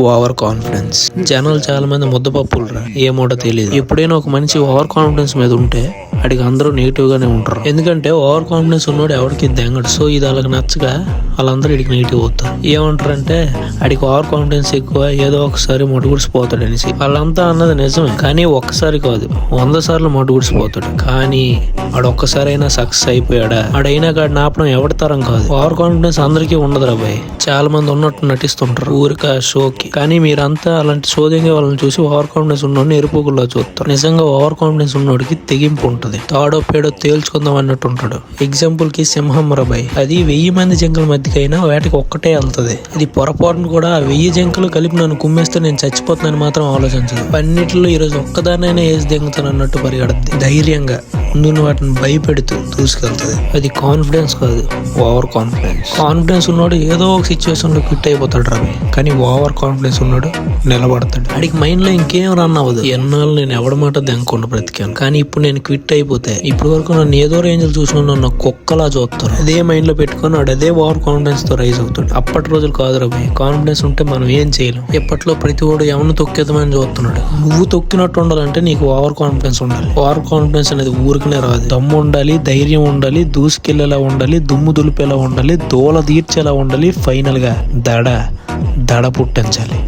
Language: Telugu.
Over confidence. జనాలు చాలా మంది ముద్దపప్పులు రా, ఏమోటో తెలియదు. ఎప్పుడైనా ఒక మనిషి ఓవర్ కాన్ఫిడెన్స్ మీద ఉంటే అడిగి అందరూ నెగిటివ్ గానే ఉంటారు. ఎందుకంటే ఓవర్ కాన్ఫిడెన్స్ ఉన్నోడు ఎవరికి దెంగడు. సో ఇది వాళ్ళకి నచ్చగా వాళ్ళందరూ ఇడికి నెగిటివ్ అవుతారు. ఏమంటారంటే అడికి ఓవర్ కాన్ఫిడెన్స్ ఎక్కువ, ఏదో ఒకసారి మొట్టుగుడిసిపోతాడు అనేసి. వాళ్ళంతా అన్నది నిజమే, కానీ ఒక్కసారి కాదు 100 సార్లు మొట్టుగుడిసిపోతాడు. కానీ ఆడు ఒక్కసారైనా సక్సెస్ అయిపోయాడా? ఆడైనా కాడిని ఆపడం ఎవరి తరం కాదు. ఓవర్ కాన్ఫిడెన్స్ అందరికీ ఉండదు రా భయ్. చాలా మంది ఉన్నట్టు నటిస్తుంటారు ఊరిక షోకి. కానీ మీరంతా అలాంటి సోదంగా వాళ్ళని చూసి ఓవర్ కాన్ఫిడెన్స్ ఉన్నోడిని ఎరుపుగుల్లో చూస్తారు. నిజంగా ఓవర్ కాన్ఫిడెన్స్ ఉన్నోడికి తెగింపు ఉంటుంది. తాడో పేడో తేల్చుకుందాం అన్నట్టు ఉంటాడు. ఎగ్జాంపుల్ కి సింహం రా భయ్. అది 1000 మంది జింకల మధ్యకైనా వేటకి ఒక్కటే వెళ్తుంది. ఇది పొరపాటును కూడా 1000 జింకలు కలిపి నన్ను కుమ్మేస్తే నేను చచ్చిపోతున్నాను మాత్రం ఆలోచించదు. అన్నిటిలో ఈరోజు ఒక్కదానైనా వేసి దింగుతాను అన్నట్టు పరిగెడుతుంది. ధైర్యంగా ముందున్న వాటిని భయపెడుతూ దూసుకెళ్తుంది. అది కాన్ఫిడెన్స్ కాదు, ఓవర్ కాన్ఫిడెన్స్. కాన్ఫిడెన్స్ ఉన్నాడు ఏదో ఒక సిచ్యువేషన్ లో క్విట్ అయిపోతాడు రా. కానీ ఓవర్ కాన్ఫిడెన్స్ ఉన్నాడు నిలబడతాడు. అడిగి మైండ్ లో ఇంకేం రన్ అవ్వదు. ఎన్నాళ్ళు నేను ఎవడ మాట దెంగకుండా బ్రతికాను, కానీ ఇప్పుడు నేను క్విట్ అయిపోతే ఇప్పటి వరకు నన్ను ఏదో రేంజ్లు చూసుకుని నన్ను కుక్కలా చూస్తారు. అదే మైండ్ లో పెట్టుకుని వాడు అదే ఓవర్ కాన్ఫిడెన్స్ తో రైజ్ అవుతాడు. అప్పటి రోజులు కాదు రా భయ్. కాన్ఫిడెన్స్ ఉంటే మనం ఏం చేయలేం. ఎప్పట్లో ప్రతి వాడు ఎవరిని తొక్కేద్దామని చూస్తున్నాడు. నువ్వు తొక్కినట్టు ఉండాలంటే నీకు ఓవర్ కాన్ఫిడెన్స్ ఉండాలి. ఓవర్ కాన్ఫిడెన్స్ అనేది ఊరికనే రాదు. దమ్ము ఉండాలి, ధైర్యం ఉండాలి, దూసుకెళ్లేలా ఉండాలి, దుమ్ము దులిపేలా ఉండాలి, దోల తీర్చేలా ఉండాలి. ఫైనల్ గా దడ పుట్టించాలి.